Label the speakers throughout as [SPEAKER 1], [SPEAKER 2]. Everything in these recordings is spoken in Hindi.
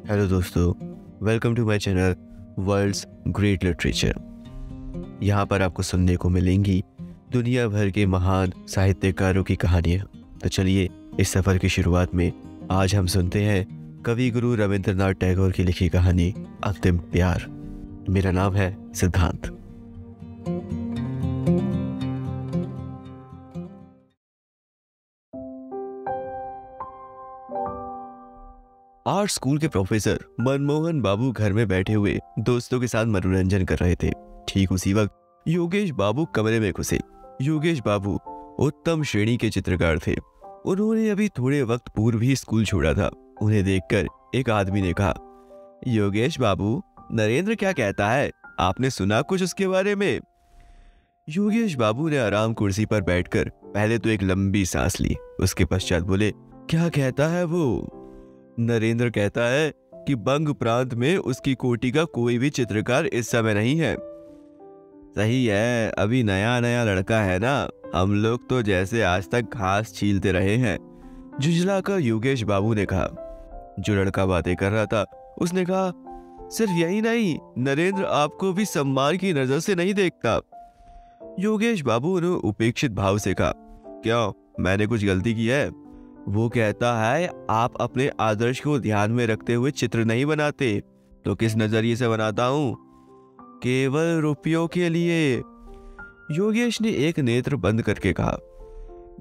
[SPEAKER 1] हेलो दोस्तों, welcome to my channel world's great literature. यहाँ पर आपको सुनने को मिलेंगी दुनिया भर के महान साहित्यकारों की कहानियाँ। तो चलिए इस सफ़र की शुरुआत में आज हम सुनते हैं कवि गुरु रविंद्रनाथ टैगोर की लिखी कहानी अंतिम प्यार। मेरा नाम है सिद्धांत। आर्ट स्कूल के प्रोफेसर मनमोहन बाबू घर में बैठे हुए दोस्तों के साथ मनोरंजन कर रहे थे। ठीक उसी वक्त योगेश बाबू कमरे में घुसे। योगेश बाबू उत्तम श्रेणी के चित्रकार थे। उन्होंने अभी थोड़े वक्त पूर्व ही स्कूल छोड़ा था। उन्हें देखकर एक आदमी ने कहा, योगेश बाबू, नरेंद्र क्या कहता है? आपने सुना कुछ उसके बारे में? योगेश बाबू ने आराम कुर्सी पर बैठकर पहले तो एक लंबी सांस ली। उसके पश्चात बोले, क्या कहता है वो? नरेंद्र कहता है कि बंग प्रांत में उसकी कोटि का कोई भी चित्रकार इस समय नहीं है। सही है, अभी नया नया लड़का है ना, हम लोग तो जैसे आज तक घास छीलते रहे हैं, झुंझलाकर योगेश बाबू ने कहा। जो लड़का बातें कर रहा था उसने कहा, सिर्फ यही नहीं, नरेंद्र आपको भी सम्मान की नजर से नहीं देखता। योगेश बाबू ने उपेक्षित भाव से कहा, क्यों, मैंने कुछ गलती की है? वो कहता है आप अपने आदर्श को ध्यान में रखते हुए चित्र नहीं बनाते। तो किस नजरिए से बनाता हूँ? केवल रुपयों के लिए। योगेश ने एक नेत्र बंद करके कहा,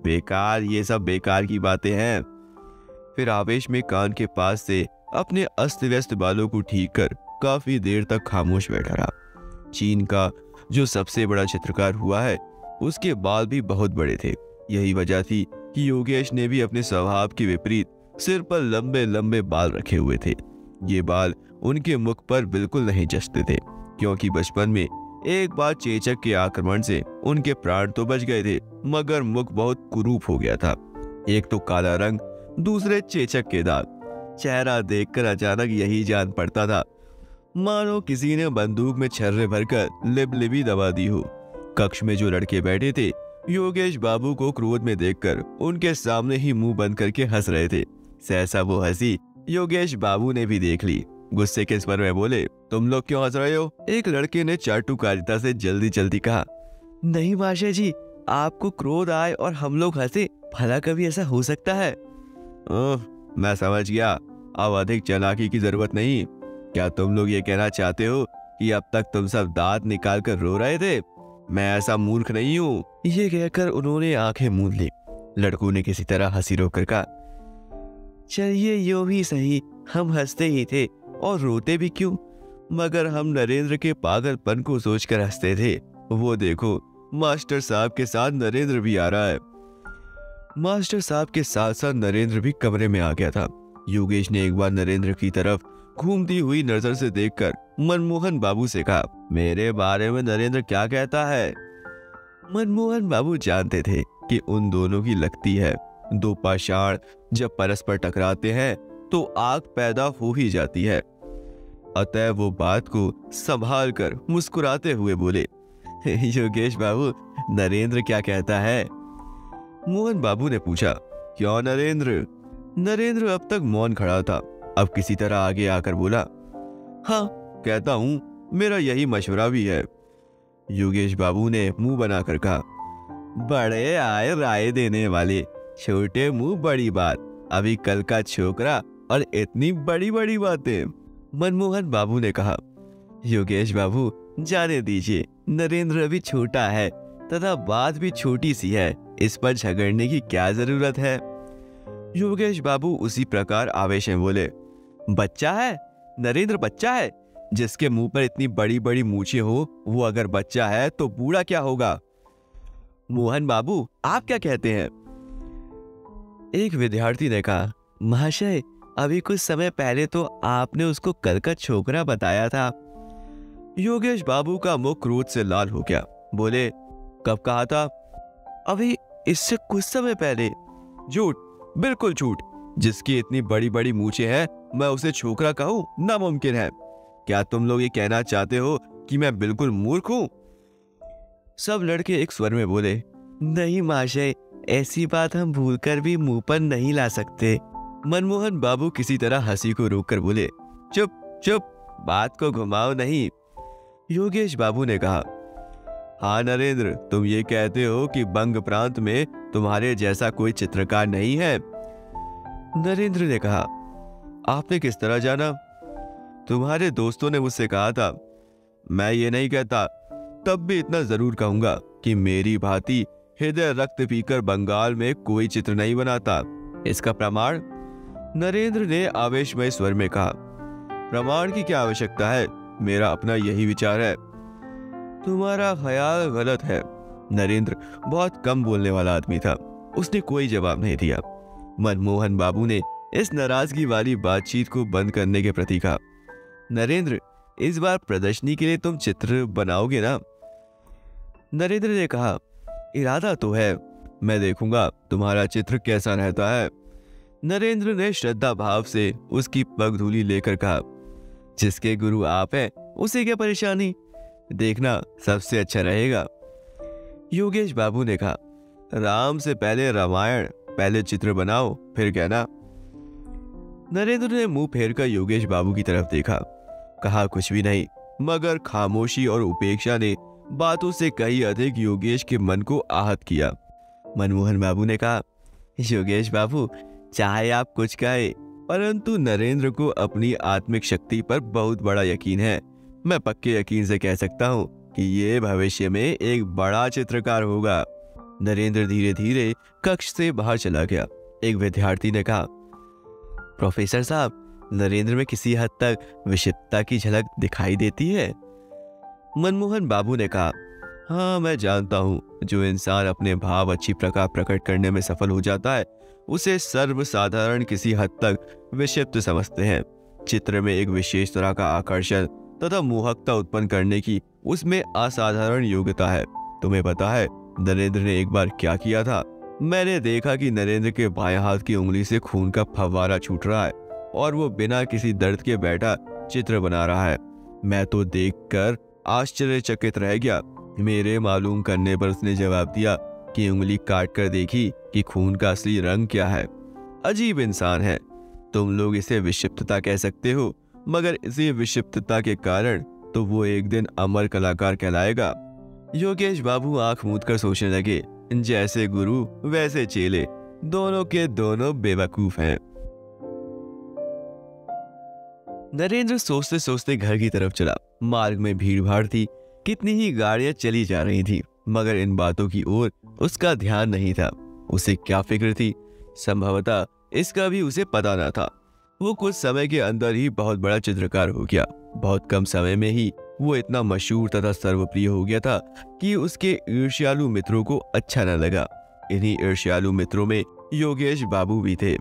[SPEAKER 1] बेकार, ये सब बेकार की बातें हैं। फिर आवेश में कान के पास से अपने अस्त व्यस्त बालों को ठीक कर काफी देर तक खामोश बैठा रहा। चीन का जो सबसे बड़ा चित्रकार हुआ है, उसके बाल भी बहुत बड़े थे। यही वजह थी कि योगेश ने भी अपने स्वभाव के विपरीत सिर पर लंबे लंबे बाल रखे हुए थे। ये बाल उनके मुख पर बिल्कुल नहीं जचते थे, क्योंकि बचपन में एक बार चेचक के आक्रमण से उनके प्राण तो बच गए थे, मगर मुख बहुत कुरूप हो गया था। एक तो काला रंग, दूसरे चेचक के दाग। चेहरा देखकर अचानक यही जान पड़ता था मानो किसी ने बंदूक में छर्रे भरकर लिबलिबी दबा दी हो। कक्ष में जो लड़के बैठे थे, योगेश बाबू को क्रोध में देखकर उनके सामने ही मुंह बंद करके हंस रहे थे। सहसा वो हंसी योगेश बाबू ने भी देख ली। गुस्से के स्वर में बोले, तुम लोग क्यों हंस रहे हो? एक लड़के ने चाटुकारिता से जल्दी जल्दी कहा, नहीं माशे जी, आपको क्रोध आए और हम लोग हंसे, भला कभी ऐसा हो सकता है? मैं समझ गया, अब अधिक चालाकी की जरूरत नहीं। क्या तुम लोग ये कहना चाहते हो कि अब तक तुम सब दांत निकाल कर रो रहे थे? मैं ऐसा मूर्ख नहीं हूँ। ये कहकर उन्होंने आंखें मूंद ली। लड़कों ने किसी तरह हंसी रोककर कहा, चलिए यूं ही सही, हम हंसते ही थे और रोते भी क्यों, मगर हम नरेंद्र के पागलपन को सोचकर हंसते थे। वो देखो, मास्टर साहब के साथ नरेंद्र भी आ रहा है। मास्टर साहब के साथ साथ नरेंद्र भी कमरे में आ गया था। योगेश ने एक बार नरेंद्र की तरफ घूमती हुई नजर से देखकर मनमोहन बाबू से कहा, मेरे बारे में नरेंद्र क्या कहता है? मनमोहन बाबू जानते थे कि उन दोनों की लगती है। दो पाषाण जब परस्पर टकराते हैं तो आग पैदा हो ही जाती है। अतः वो बात को संभाल कर मुस्कुराते हुए बोले, योगेश बाबू, नरेंद्र क्या कहता है? मोहन बाबू ने पूछा, क्यों नरेंद्र? नरेंद्र अब तक मौन खड़ा था। अब किसी तरह आगे आकर बोला, हाँ कहता हूँ, मेरा यही मशवरा भी है। योगेश बाबू ने मुंह बनाकर कहा, बड़े आए राय देने वाले, छोटे मुंह बड़ी बात, अभी कल का छोकरा और इतनी बड़ी बड़ी बातें। मनमोहन बाबू ने कहा, योगेश बाबू जाने दीजिए, नरेंद्र अभी छोटा है तथा बात भी छोटी सी है, इस पर झगड़ने की क्या जरूरत है? योगेश बाबू उसी प्रकार आवेश में बोले, बच्चा है? नरेंद्र बच्चा है? जिसके मुंह पर इतनी बड़ी बड़ी मूछें हो, वो अगर बच्चा है तो बूढ़ा क्या होगा? मोहन बाबू, आप क्या कहते हैं? एक विद्यार्थी ने कहा, महाशय, अभी कुछ समय पहले तो आपने उसको कल का छोकरा बताया था। योगेश बाबू का मुख क्रोध से लाल हो गया। बोले, कब कहा था? अभी इससे कुछ समय पहले। झूठ, बिल्कुल झूठ। जिसकी इतनी बड़ी बड़ी मूछें हैं, मैं उसे छोकरा कहूं? नामुमकिन है। क्या तुम लोग ये कहना चाहते हो कि मैं बिल्कुल मूर्ख हूं? सब लड़के एक स्वर में बोले, नहीं महाशय, ऐसी बात हम भूलकर भी मुंह पर नहीं ला सकते। मनमोहन बाबू किसी तरह हंसी को रोककर बोले, चुप चुप, बात को घुमाओ नहीं। योगेश बाबू ने कहा, हाँ नरेंद्र, तुम ये कहते हो कि बंग प्रांत में तुम्हारे जैसा कोई चित्रकार नहीं है? नरेंद्र ने कहा, आपने किस तरह जाना? तुम्हारे दोस्तों ने मुझसे कहा था। मैं ये नहीं कहता, तब भी इतना जरूर कहूंगा कि मेरी भांति हृदय रक्त पीकर बंगाल में कोई चित्र नहीं बनाता। इसका प्रमाण? नरेंद्र ने आवेशमय स्वर में कहा, प्रमाण की क्या आवश्यकता है, मेरा अपना यही विचार है। तुम्हारा ख्याल गलत है। नरेंद्र बहुत कम बोलने वाला आदमी था, उसने कोई जवाब नहीं दिया। मनमोहन बाबू ने इस नाराजगी वाली बातचीत को बंद करने के प्रति कहा, नरेंद्र, इस बार प्रदर्शनी के लिए तुम चित्र बनाओगे ना? नरेंद्र ने कहा, इरादा तो है, मैं देखूंगा तुम्हारा चित्र कैसा रहता है। नरेंद्र ने श्रद्धा भाव से उसकी पगधूली लेकर कहा, जिसके गुरु आप हैं उसे क्या परेशानी, देखना सबसे अच्छा रहेगा। योगेश बाबू ने कहा, राम से पहले रामायण, पहले चित्र बनाओ फिर कहना। नरेंद्र ने मुंह फेरकर योगेश बाबू की तरफ देखा, कहा कुछ भी नहीं, मगर खामोशी और उपेक्षा ने बातों से कहीं अधिक योगेश के मन को आहत किया। मनमोहन बाबू ने कहा, योगेश बाबू, चाहे आप कुछ कहे, परंतु नरेंद्र को अपनी आत्मिक शक्ति पर बहुत बड़ा यकीन है। मैं पक्के यकीन से कह सकता हूँ कि ये भविष्य में एक बड़ा चित्रकार होगा। नरेंद्र धीरे धीरे कक्ष से बाहर चला गया। एक विद्यार्थी ने कहा, प्रोफेसर साहब, नरेंद्र में किसी हद तक विशिष्टता की झलक दिखाई देती है। मनमोहन बाबू ने कहा, हाँ मैं जानता हूँ, जो इंसान अपने भाव अच्छी प्रकार प्रकट करने में सफल हो जाता है उसे सर्वसाधारण किसी हद तक विक्षिप्त समझते हैं। चित्र में एक विशेष तरह का आकर्षण तथा मोहकता उत्पन्न करने की उसमें असाधारण योग्यता है। तुम्हें पता है नरेंद्र ने एक बार क्या किया था? मैंने देखा कि नरेंद्र के बाएं हाथ की उंगली से खून का फव्वारा छूट रहा है और वो बिना किसी दर्द के बैठा चित्र बना रहा है। मैं तो देखकर आश्चर्यचकित रह गया। मेरे मालूम करने पर उसने जवाब दिया कि उंगली काट कर देखी कि खून का असली रंग क्या है। अजीब इंसान है। तुम लोग इसे विक्षिप्तता कह सकते हो, मगर इसी विक्षिप्तता के कारण तो वो एक दिन अमर कलाकार कहलाएगा। योगेश बाबू आंख मूंद कर सोचने लगे, जैसे गुरु वैसे चेले, दोनों के दोनों बेवकूफ हैं। नरेंद्र सोचते सोचते घर की तरफ चला। मार्ग में भीड़ भाड़ थी, कितनी ही गाड़ियां चली जा रही थी, मगर इन बातों की ओर उसका ध्यान नहीं था। उसे क्या फिक्र थी? संभवतः इसका भी उसे पता न था। वो कुछ समय के अंदर ही बहुत बड़ा चित्रकार हो गया। बहुत कम समय में ही वो इतना मशहूर तथा सर्वप्रिय हो गया था कि उसके ईर्ष्यालु मित्रों को अच्छा न लगा। इन्हीं ईर्ष्यालु मित्रों में योगेश बाबू भी थे।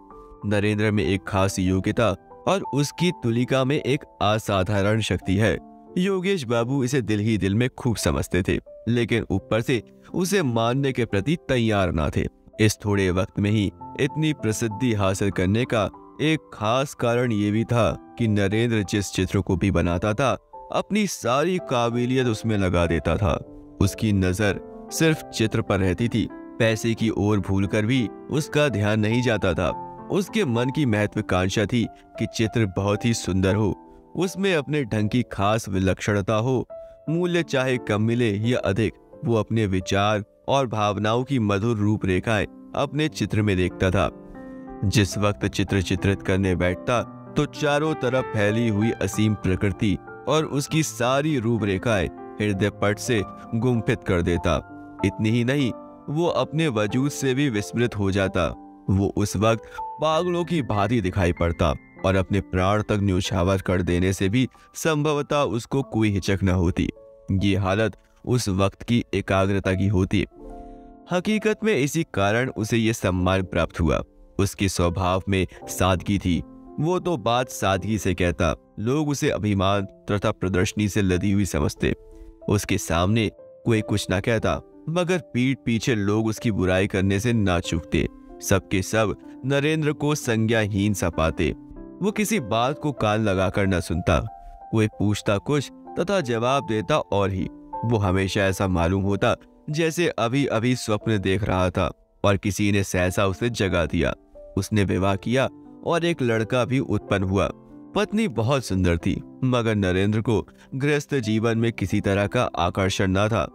[SPEAKER 1] नरेंद्र में एक खास योग्यता और उसकी तुलिका में एक असाधारण शक्ति है। योगेश बाबू इसे दिल ही दिल में खूब समझते थे, लेकिन ऊपर से उसे मानने के प्रति तैयार ना थे। इस थोड़े वक्त में ही इतनी प्रसिद्धि हासिल करने का एक खास कारण ये भी था कि नरेंद्र जिस चित्र को भी बनाता था, अपनी सारी काबिलियत उसमें लगा देता था। उसकी नजर सिर्फ चित्र पर रहती थी, पैसे की ओर भूलकर भी उसका ध्यान नहीं जाता था। उसके मन की महत्वाकांक्षा थी कि चित्र बहुत ही सुंदर हो, उसमें अपने ढंग की खास विलक्षणता हो। मूल्य चाहे कम मिले या अधिक, वो अपने विचार और भावनाओं की मधुर रूपरेखाएं अपने चित्र में देखता था। जिस वक्त चित्र चित्रित करने बैठता तो चारों तरफ फैली हुई असीम प्रकृति और उसकी सारी रूपरेखाएं हृदय पट से गुम्फित कर देता। इतनी ही नहीं, वो अपने वजूद से भी विस्मृत हो जाता। वो उस वक्त पागलों की भांति दिखाई पड़ता और अपने प्राण तक न्यौछावर कर देने से भी संभवतः उसको कोई हिचक न होती। ये हालत उस वक्त की एकाग्रता की होती। हकीकत में इसी कारण उसे ये सम्मान प्राप्त हुआ। उसके स्वभाव में सादगी थी। वो तो बात सादगी से कहता, लोग उसे अभिमान तथा प्रदर्शनी से लदी हुई समझते। उसके सामने कोई कुछ ना कहता, मगर पीठ पीछे लोग उसकी बुराई करने से ना चूकते। सबके सब नरेंद्र को संज्ञाहीन सा पाते। वो किसी बात को कान लगाकर न सुनता। कोई पूछता कुछ तथा जवाब देता और ही। वो हमेशा ऐसा मालूम होता जैसे अभी अभी स्वप्न देख रहा था और किसी ने सहसा उसे जगा दिया। उसने विवाह किया और एक लड़का भी उत्पन्न हुआ। पत्नी बहुत सुंदर थी, मगर नरेंद्र को गृहस्थ जीवन में किसी तरह का आकर्षण न था।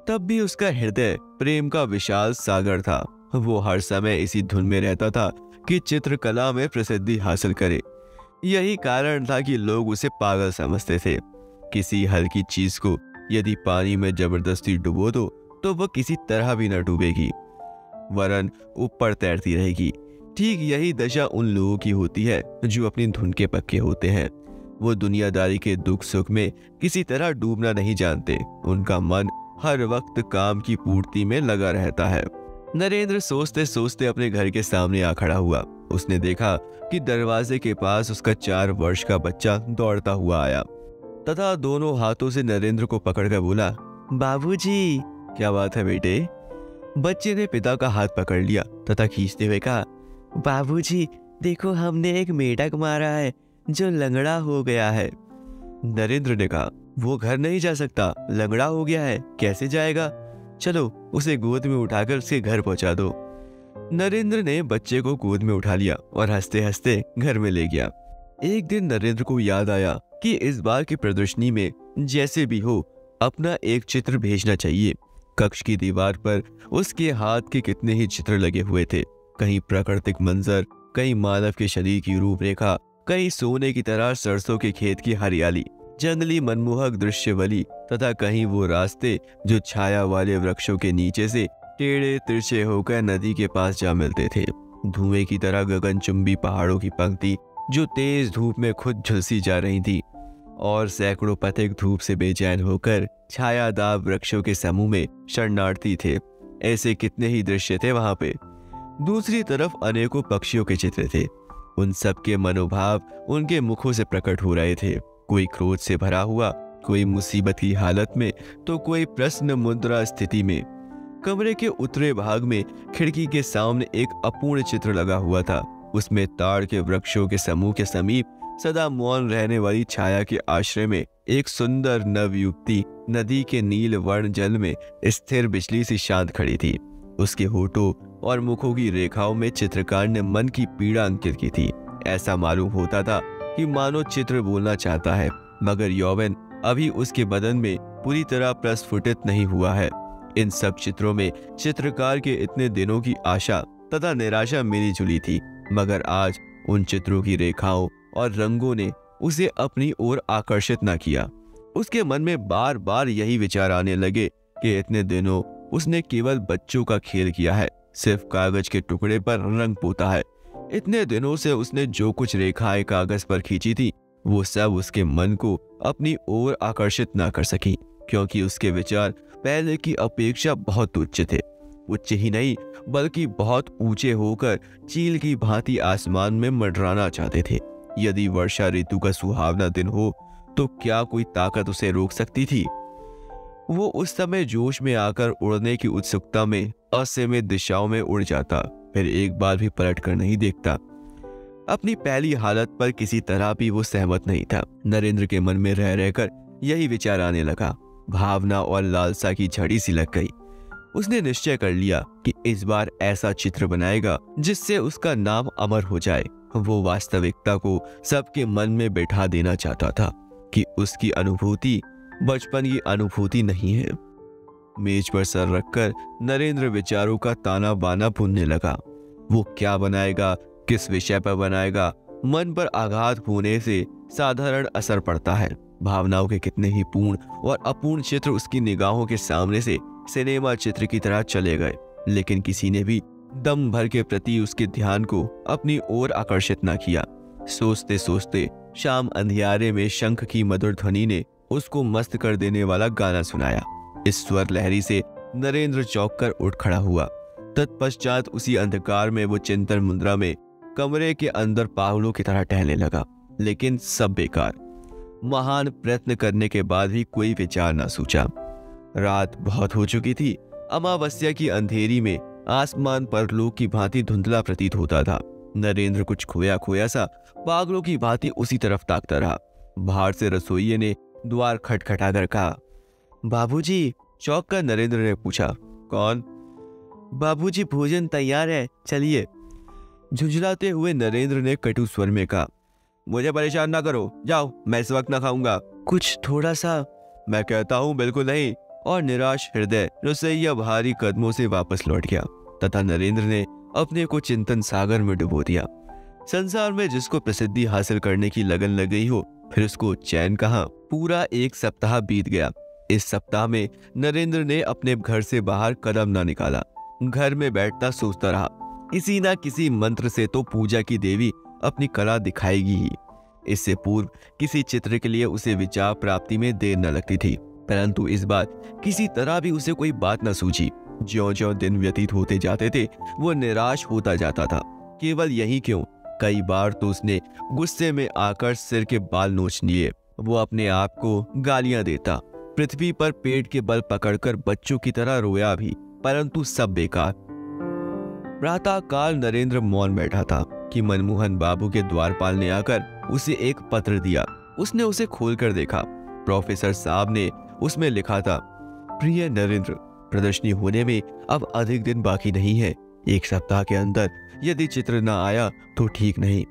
[SPEAKER 1] तब भी उसका हृदय प्रेम का विशाल सागर था। वो हर समय इसी धुन में रहता था कि चित्रकला में प्रसिद्धि हासिल करे। यही कारण था कि लोग उसे पागल समझते थे। किसी हल्की चीज को यदि पानी में जबरदस्ती डुबो दो तो वह किसी तरह भी न डूबेगी, वरन ऊपर तैरती रहेगी। ठीक यही दशा उन लोगों की होती है जो अपनी धुन के पक्के होते हैं। वो दुनियादारी के दुख सुख में किसी तरह डूबना नहीं जानते। उनका मन हर वक्त काम की पूर्ति में लगा रहता है। नरेंद्र सोचते सोचते अपने घर के सामने आ खड़ा हुआ। उसने देखा कि दरवाजे के पास उसका 4 वर्ष का बच्चा दौड़ता हुआ आया तथा दोनों हाथों से नरेंद्र को पकड़कर बोला, बाबूजी। क्या बात है बेटे? बच्चे ने पिता का हाथ पकड़ लिया तथा खींचते हुए कहा, बाबूजी देखो, हमने एक मेढक मारा है जो लंगड़ा हो गया है। नरेंद्र ने कहा, वो घर नहीं जा सकता, लंगड़ा हो गया है, कैसे जाएगा? चलो उसे गोद में उठाकर उसके घर पहुंचा दो। नरेंद्र ने बच्चे को गोद में उठा लिया और हंसते हंसते घर में ले गया। एक दिन नरेंद्र को याद आया कि इस बार की प्रदर्शनी में जैसे भी हो अपना एक चित्र भेजना चाहिए। कक्ष की दीवार पर उसके हाथ के कितने ही चित्र लगे हुए थे। कहीं प्राकृतिक मंजर, कहीं मानव के शरीर की रूपरेखा, कहीं सोने की तरह सरसों के खेत की हरियाली, जंगली मनमोहक दृश्यवली तथा कहीं वो रास्ते जो छाया वाले वृक्षों के नीचे से टेढ़े तिरछे होकर नदी के पास जा मिलते थे। धुएं की तरह गगनचुंबी पहाड़ों की पंक्ति जो तेज धूप में खुद झुलसी जा रही थी और सैकड़ों पथिक धूप से बेचैन होकर छायादार वृक्षों के समूह में शरणार्थी थे। ऐसे कितने ही दृश्य थे वहां पे। दूसरी तरफ अनेकों पक्षियों के चित्र थे। उन सब के मनोभाव उनके मुखों से प्रकट हो रहे थे। कोई क्रोध से भरा हुआ, कोई मुसीबत की हालत में, तो कोई प्रश्न मुद्रा स्थिति में। कमरे के उत्तरी भाग में खिड़की के सामने एक अपूर्ण चित्र लगा हुआ था। उसमें ताड़ के वृक्षों के समूह के समीप सदा मौन रहने वाली छाया के आश्रय में एक सुंदर नव युवती नदी के नील वर्ण जल में स्थिर बिजली सी शांत खड़ी थी। उसके होठों और मुखों की रेखाओं में चित्रकार ने मन की पीड़ा अंकित की थी। ऐसा मालूम होता था कि मानो चित्र बोलना चाहता है, मगर यौवन अभी उसके बदन में पूरी तरह प्रस्फुटित नहीं हुआ है। इन सब चित्रों में चित्रकार के इतने दिनों की आशा तथा निराशा मिली जुली थी, मगर आज उन चित्रों की रेखाओं और रंगों ने उसे अपनी ओर आकर्षित न किया। उसके मन में बार बार यही विचार आने लगे कि इतने दिनों उसने केवल बच्चों का खेल किया है, सिर्फ कागज के टुकड़े पर रंग पोता है। इतने दिनों से उसने जो कुछ रेखाएं कागज पर खींची थी वो सब उसके मन को अपनी ओर आकर्षित न कर सकी, क्योंकि उसके विचार पहले की अपेक्षा बहुत उच्च थे। उच्च ही नहीं बल्कि बहुत ऊंचे होकर चील की भांति आसमान में मंडराना चाहते थे। यदि वर्षा ऋतु का सुहावना दिन हो तो क्या कोई ताकत उसे रोक सकती थी? वो उस समय जोश में आकर उड़ने की उत्सुकता में असीमित दिशाओं में उड़ जाता, फिर एक बार भी पलट कर नहीं देखता। अपनी पहली हालत पर किसी तरह भी वो सहमत नहीं था। नरेंद्र के मन में रह रहकर यही विचार आने लगा। भावना और लालसा की झड़ी सी लग गई। उसने निश्चय कर लिया कि इस बार ऐसा चित्र बनाएगा जिससे उसका नाम अमर हो जाए। वो वास्तविकता को सबके मन में बैठा देना चाहता था कि उसकी अनुभूति बचपन की अनुभूति नहीं है। मेज पर सर रखकर नरेंद्र विचारों का ताना बाना बुनने लगा। वो क्या बनाएगा, किस विषय पर बनाएगा? मन पर आघात होने से साधारण असर पड़ता है। भावनाओं के कितने ही पूर्ण और अपूर्ण चित्र उसकी निगाहों के सामने से सिनेमा चित्र की तरह चले गए, लेकिन किसी ने भी दम भर के प्रति उसके ध्यान को अपनी ओर आकर्षित न किया। सोचते सोचते शाम अंधियारे में शंख की मधुर ध्वनि ने उसको मस्त कर देने वाला गाना सुनाया। इस स्वर लहरी से नरेंद्र चौंक कर उठ खड़ा हुआ। तत्पश्चात उसी अंधकार में वो चिंतन मुद्रा में कमरे के अंदर पागलों की तरह टहलने लगा, लेकिन सब बेकार। महान प्रयत्न करने के बाद भी कोई विचार न सूझा। रात बहुत हो चुकी थी। अमावस्या की अंधेरी में आसमान परलोक की भांति धुंधला प्रतीत होता था। नरेंद्र कुछ खोया खोया सा पागलों की भांति उसी तरफ ताकता रहा। बाहर से रसोइये ने द्वार खटखटाकर कहा, बाबूजी। चौंक कर नरेंद्र ने पूछा, कौन? बाबूजी, भोजन तैयार है, चलिए। झुंझलाते हुए नरेंद्र ने कटु स्वर में कहा, मुझे परेशान ना करो, जाओ, मैं इस वक्त ना खाऊंगा। कुछ थोड़ा सा। मैं कहता हूँ बिल्कुल नहीं। और निराश हृदय रसोइया भारी कदमों से वापस लौट गया तथा नरेंद्र ने अपने को चिंतन सागर में डुबो दिया। संसार में जिसको प्रसिद्धि हासिल करने की लगन लग गई हो, फिर उसको चैन कहाँ। पूरा एक सप्ताह बीत गया। इस सप्ताह में नरेंद्र ने अपने घर से बाहर कदम ना निकाला। घर में बैठता सोचता रहा, किसी ना किसी मंत्र से तो पूजा की देवी अपनी कला दिखाएगी ही। इससे पूर्व किसी चित्र के लिए उसे विचार प्राप्ति में देर न लगती थी, परंतु इस बार किसी तरह भी उसे कोई बात न सूझी। ज्यों-ज्यों दिन व्यतीत होते जाते थे, वो निराश होता जाता था। केवल यही क्यों, कई बार तो उसने गुस्से में आकर सिर के बाल नोच लिए। वो अपने आप को गालियां देता, पृथ्वी पर पेट के बल पकड़कर बच्चों की तरह रोया भी, परंतु सब बेकार। प्रातः काल नरेंद्र मौन बैठा था कि मनमोहन बाबू के द्वारपाल ने आकर उसे एक पत्र दिया। उसने उसे खोलकर देखा। प्रोफेसर साहब ने उसमें लिखा था, प्रिय नरेंद्र, प्रदर्शनी होने में अब अधिक दिन बाकी नहीं है। एक सप्ताह के अंदर यदि चित्र न आया तो ठीक नहीं।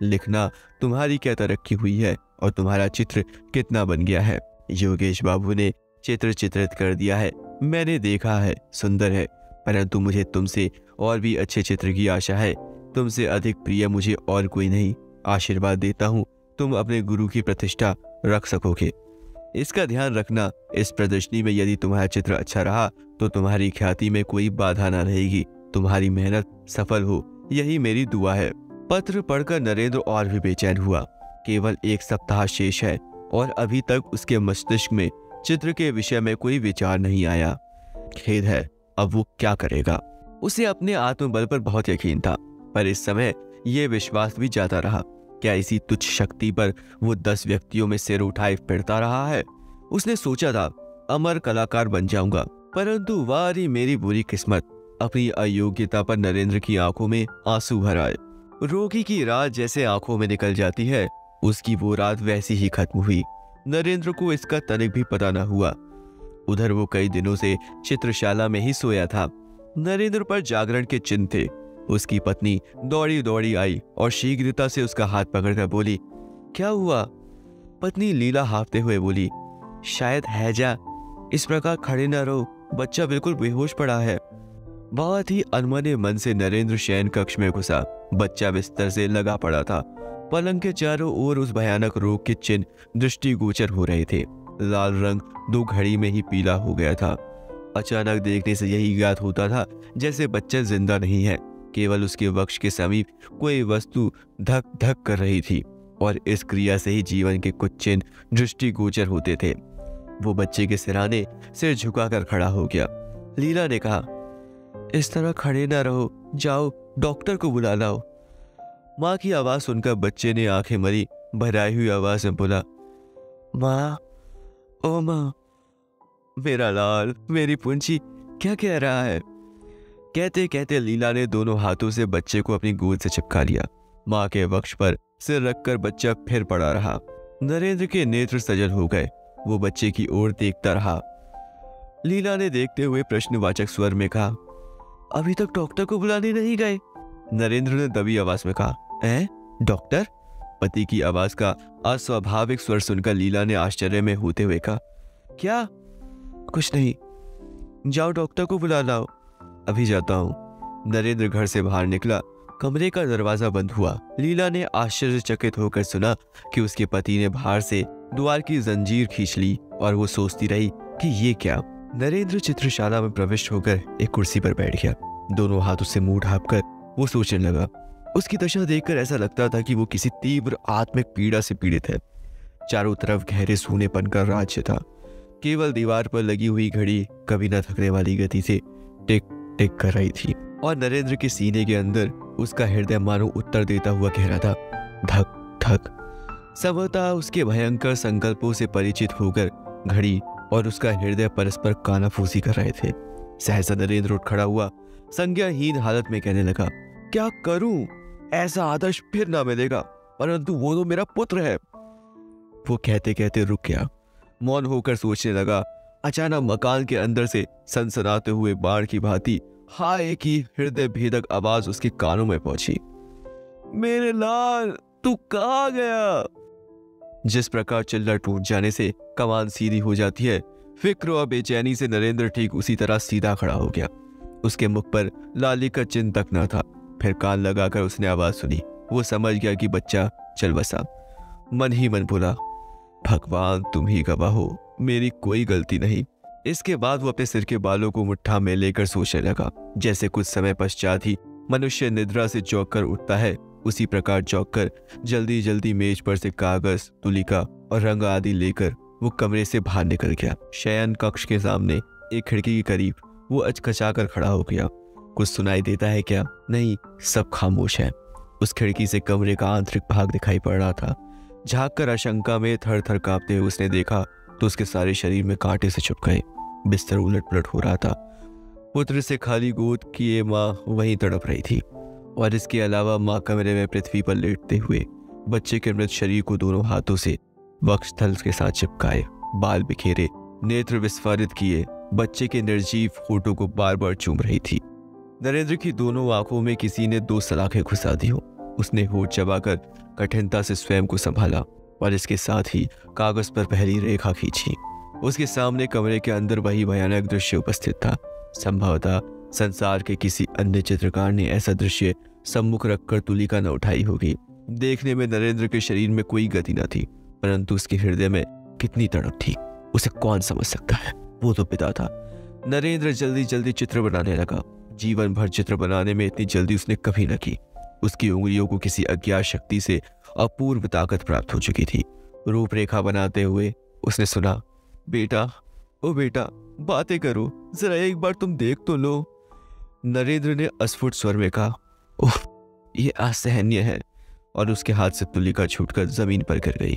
[SPEAKER 1] लिखना तुम्हारी क्या तरक्की हुई है और तुम्हारा चित्र कितना बन गया है। योगेश बाबू ने चित्र चित्रित कर दिया है, मैंने देखा है, सुंदर है, परंतु मुझे तुमसे और भी अच्छे चित्र की आशा है। तुमसे अधिक प्रिय मुझे और कोई नहीं। आशीर्वाद देता हूँ तुम अपने गुरु की प्रतिष्ठा रख सकोगे। इसका ध्यान रखना, इस प्रदर्शनी में यदि तुम्हारा चित्र अच्छा रहा तो तुम्हारी ख्याति में कोई बाधा न रहेगी। तुम्हारी मेहनत सफल हो, यही मेरी दुआ है। पत्र पढ़कर नरेंद्र और भी बेचैन हुआ। केवल एक सप्ताह शेष है और अभी तक उसके मस्तिष्क में चित्र के विषय में कोई विचार नहीं आया। खेद है, अब वो क्या करेगा। उसे अपने आत्मबल पर बहुत यकीन था, पर इस समय यह विश्वास भी जाता रहा। क्या इसी तुच्छ शक्ति पर वो 10 व्यक्तियों में सिर उठाए फिरता रहा है। उसने सोचा था अमर कलाकार बन जाऊंगा, परंतु वारी मेरी बुरी किस्मत, अपनी अयोग्यता पर नरेंद्र की आंखों में आंसू भर आए। रोगी की रात जैसे आंखों में निकल जाती है, उसकी वो रात वैसी ही खत्म हुई। नरेंद्र को इसका तनिक भी पता न हुआ। उधर वो कई दिनों से चित्रशाला में ही सोया था। नरेंद्र पर जागरण के चिन्ह थे। उसकी पत्नी दौड़ी दौड़ी आई और शीघ्रता से उसका हाथ पकड़कर बोली, क्या हुआ। पत्नी लीला हाफते हुए बोली, शायद हैजा। इस प्रकार खड़े न रहो, बच्चा बिल्कुल बेहोश पड़ा है। बहुत ही अनमने मन से नरेंद्र शयन कक्ष में घुसा। बच्चा बिस्तर से लगा पड़ा था। पलंग के चारों ओर उस भयानक रोग के चिन्ह दृष्टिगोचर हो रहे थे। लाल रंग 2 घड़ी में ही पीला हो गया था। अचानक देखने से यही ज्ञात होता था जैसे बच्चा जिंदा नहीं है, केवल उसके वक्ष के समीप कोई वस्तु धक धक कर रही थी और इस क्रिया से ही जीवन के कुछ चिन्ह दृष्टिगोचर होते थे। वो बच्चे के सिरहाने सिर झुकाकर खड़ा हो गया। लीला ने कहा, इस तरह खड़े ना रहो, जाओ डॉक्टर को बुला लाओ। माँ की आवाज सुनकर बच्चे ने आंखें मरी भराई हुई आवाज में बोला, माँ, ओ माँ। मेरा लाल, मेरी पुंची, क्या कह रहा है। कहते कहते लीला ने दोनों हाथों से बच्चे को अपनी गोद से चिपका लिया। माँ के वक्ष पर सिर रखकर बच्चा फिर पड़ा रहा। नरेंद्र के नेत्र सजल हो गए। वो बच्चे की ओर देखता रहा। लीला ने देखते हुए प्रश्नवाचक स्वर में कहा, अभी तक डॉक्टर को बुलाने नहीं गए। नरेंद्र ने दबी आवाज में कहा, डॉक्टर। पति की आवाज का अस्वाभाविक स्वर सुनकर लीला ने आश्चर्य में होते हुए कहा, क्या। कुछ नहीं, जाओ डॉक्टर को बुला लाओ। अभी जाता हूं। नरेंद्र घर से बाहर निकला। कमरे का दरवाजा बंद हुआ। लीला ने आश्चर्यचकित होकर सुना कि उसके पति ने बाहर से द्वार की जंजीर खींच ली और वो सोचती रही कि ये क्या। नरेंद्र चित्रशाला में प्रविष्ट होकर एक कुर्सी पर बैठ गया। दोनों हाथों से मुंह ढांपकर वो सोचने लगा। उसकी दशा देखकर ऐसा लगता था कि वो किसी तीव्र आत्मिक पीड़ा से पीड़ित है। चारों तरफ गहरे सूनेपन का राज्य था। केवल दीवार पर लगी हुई घड़ी कभी न थकने वाली गति से टिक टिक कर रही थी और नरेंद्र के सीने के अंदर उसका हृदय मानो उत्तर देता हुआ कह रहा था, धक धक। संभवतः उसके भयंकर संकल्पों से परिचित होकर घड़ी और उसका हृदय परस्पर कानाफूसी कर रहे थे। सहसा नरेंद्र उठ खड़ा हुआ। संज्ञाहीन हालत में कहने लगा, क्या करूं, ऐसा आदर्श फिर ना मिलेगा, परंतु वो तो मेरा पुत्र है। वो कहते कहते रुक गया। मौन होकर सोचने लगा। अचानक मकान के अंदर से सनसनाते हुए बाण की भांति हाय की हृदय भेदक आवाज उसके कानों में पहुंची, मेरे लाल, तू कहाँ गया? जिस प्रकार चिल्ला टूट जाने से कमान सीधी हो जाती है, फिक्र और बेचैनी से नरेंद्र ठीक उसी तरह सीधा खड़ा हो गया। उसके मुख पर लाली का चिन्ह तक न था। फिर कान लगाकर उसने आवाज सुनी। वो समझ गया कि बच्चा चल बसा। मन ही मन बोला, भगवान तुम ही गवाह हो, मेरी कोई गलती नहीं। इसके बाद वो अपने सिर के बालों को मुट्ठा में लेकर सोचने लगा। जैसे कुछ समय पश्चात ही मनुष्य निद्रा से चौंक कर उठता है, उसी प्रकार चौंक कर जल्दी जल्दी मेज पर से कागज, तुलिका और रंग आदि लेकर वो कमरे से बाहर निकल गया। शयन कक्ष के सामने एक खिड़की के करीब वो अचकचाकर खड़ा हो गया। कुछ सुनाई देता है क्या? नहीं, सब खामोश है। उस खिड़की से कमरे का आंतरिक भाग दिखाई पड़ रहा था। झांक कर आशंका में थर थर कांपते हुए उसने देखा तो उसके सारे शरीर में कांटे से चुभ गए। बिस्तर उलट पलट हो रहा था। पुत्र से खाली गोद किए माँ वहीं तड़प रही थी और इसके अलावा माँ कमरे में पृथ्वी पर लेटते हुए बच्चे के मृत शरीर को दोनों हाथों से वक्षस्थल के साथ चिपकाए, बाल बिखेरे, नेत्र विस्फारित किए बच्चे के निर्जीव होठों को बार बार चूम रही थी। नरेंद्र की दोनों आंखों में किसी ने 2 सलाखें घुसा दी हो। उसने होठ चबाकर कठिनता से स्वयं को संभाला और इसके साथ ही कागज पर पहली रेखा खींची। उसके सामने कमरे के अंदर वही भयानक दृश्य उपस्थित था। संभवतः संसार के किसी अन्य चित्रकार ने ऐसा दृश्य सम्मुख रखकर तुलिका न उठाई होगी। देखने में नरेंद्र के शरीर में कोई गति न थी, परंतु उसके हृदय में कितनी तड़प थी उसे कौन समझ सकता है। वो तो पिता था। नरेंद्र जल्दी जल्दी चित्र बनाने लगा। जीवन भर चित्र बनाने में इतनी जल्दी उसने कभी न की। उसकी उंगलियों को किसी अज्ञात शक्ति से अपूर्व ताकत प्राप्त हो चुकी थी। रूपरेखा बनाते हुए उसने सुना, बेटा, ओ बेटा, बातें करो, जरा एक बार तुम देख तो लो। नरेंद्र ने अस्फुट स्वर में कहा, ओह, ये असहनीय है, और उसके हाथ से तुलिका छूटकर जमीन पर गिर गई।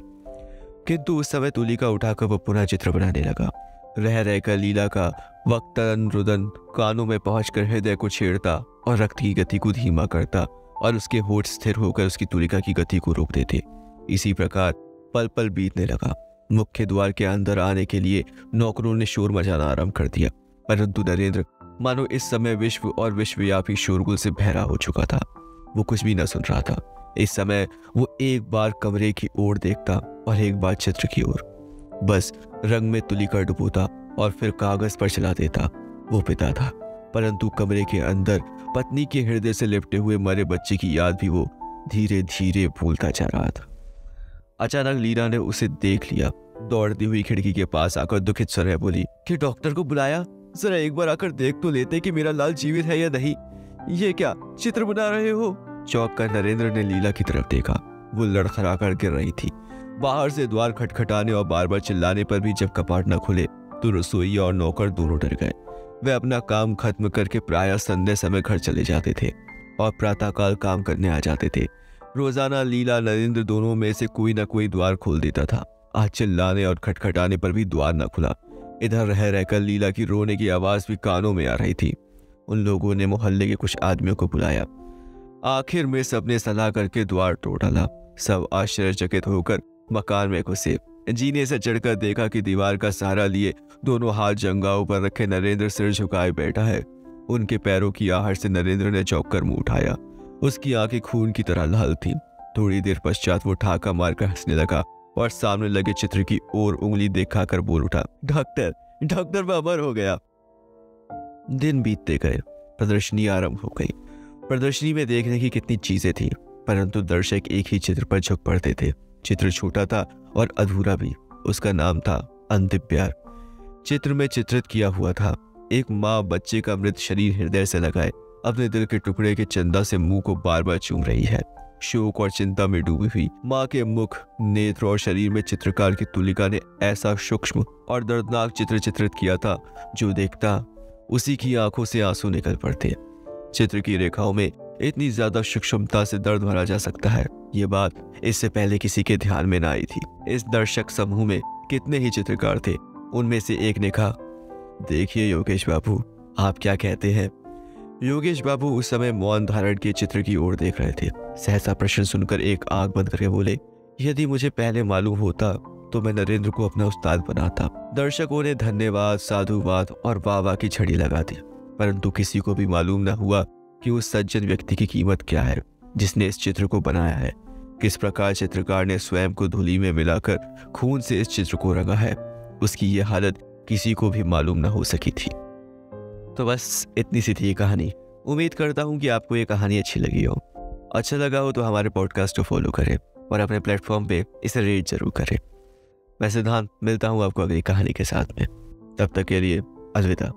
[SPEAKER 1] किंतु उस समय तुलिका उठाकर वह पुनः चित्र बनाने लगा। रह रहकर लीला का वक्तन रुदन कानों में पहुंचकर हृदय को छेड़ता और रक्त की गति को धीमा करता और उसके होठ स्थिर होकर उसकी तुलिका की गति को रोक देते। इसी प्रकार पल पल बीतने लगा। मुख्य द्वार के अंदर आने के लिए नौकरों ने शोर मचाना आरंभ कर दिया, परंतु नरेंद्र मानो इस समय विश्व और विश्वव्यापी शोरगुल से बहरा हो चुका था। वो कुछ भी न सुन रहा था। इस समय वो एक बार कमरे की ओर देखता और एक बार चित्र की ओर। बस रंग में तुलिका डुबोता और फिर कागज पर चला देता। वो पिता था, परंतु कमरे के अंदर पत्नी के हृदय से लिपटे हुए मरे बच्चे की याद भी वो धीरे धीरे भूलता जा रहा था। अचानक लीला ने उसे देख लिया। दौड़ती हुई खिड़की के पास आकर दुखित स्वर में बोली कि डॉक्टर को बुलाया, जरा एक बार आकर देख तो लेते कि मेरा लाल जीवित है या नहीं। ये क्या चित्र बना रहे हो? चौंक कर नरेंद्र ने लीला की तरफ देखा। वो लड़खड़ा कर गिर रही थी। बाहर से द्वार खटखटाने और बार बार चिल्लाने पर भी जब कपाट न खुले तो रसोई और नौकर दोनों डर गए। वे अपना काम खत्म करके प्रायः संध्या समय घर चले जाते थे और प्रातःकाल काम करने आ जाते थे। रोजाना लीला नरेंद्र दोनों में से कोई न कोई द्वार खोल देता था। आज चिल्लाने और खटखटाने पर भी द्वार न खुला। इधर रह रहकर लीला की रोने की आवाज भी कानों में आ रही थी। उन लोगों ने मोहल्ले के कुछ आदमियों को बुलाया। आखिर में सबने सलाह करके द्वार तोड़ डाला। सब आश्चर्यचकित होकर मकान में घुसे। जीने से चढ़कर देखा कि दीवार का सहारा लिए दोनों हाथ जंघाओं पर रखे नरेंद्र सिर झुकाए बैठा है। उनके पैरों की आहट से नरेंद्र ने चौंक कर मुंह उठाया। उसकी आंखें खून की तरह लाल थीं। थोड़ी देर पश्चात वो ठाका मारकर हंसने लगा और सामने लगे चित्र की ओर उंगली दिखाकर बोल उठा, डॉक्टर, डॉक्टर मैं अमर हो गया। दिन बीतते गए। प्रदर्शनी आरंभ हो गई। प्रदर्शनी में देखने की कितनी चीजें थी, परंतु दर्शक एक ही चित्र पर झुक पड़ते थे। चित्र छोटा था और अधूरा भी। उसका नाम था अंतिम प्यार। चित्र में चित्रित किया हुआ था एक माँ बच्चे का मृत शरीर हृदय से लगाए अपने दिल के टुकड़े के चंदा से मुंह को बार बार चूम रही है। शोक और चिंता में डूबी हुई माँ के मुख, नेत्र और शरीर में चित्रकार की तुलिका ने ऐसा सूक्ष्म और दर्दनाक चित्र चित्रित किया था, जो देखता उसी की आंखों से आंसू निकल पड़ते। चित्र की रेखाओं में इतनी ज्यादा सूक्ष्मता से दर्द भरा जा सकता है, ये बात इससे पहले किसी के ध्यान में न आई थी। इस दर्शक समूह में कितने ही चित्रकार थे। उनमें से एक ने कहा, देखिए योगेश बाबू, आप क्या कहते हैं? योगेश बाबू उस समय मौन धारण के चित्र की ओर देख रहे थे। सहसा प्रश्न सुनकर एक आंख बंद करके बोले, यदि मुझे पहले मालूम होता तो मैं नरेंद्र को अपना उस्ताद बनाता। दर्शकों ने धन्यवाद, साधुवाद और वाह की छड़ी लगा दी, परंतु किसी को भी मालूम न हुआ कि उस सज्जन व्यक्ति की कीमत क्या है जिसने इस चित्र को बनाया है। किस प्रकार चित्रकार ने स्वयं को धूली में मिलाकर खून से इस चित्र को रंगा है, उसकी ये हालत किसी को भी मालूम न हो सकी थी। तो बस इतनी सी थी ये कहानी। उम्मीद करता हूँ कि आपको ये कहानी अच्छी लगी हो। अच्छा लगा हो तो हमारे पॉडकास्ट को फॉलो करें और अपने प्लेटफॉर्म पे इसे रेट जरूर करें। मैं सिद्धांत मिलता हूँ आपको अगली कहानी के साथ में। तब तक के लिए अलविदा।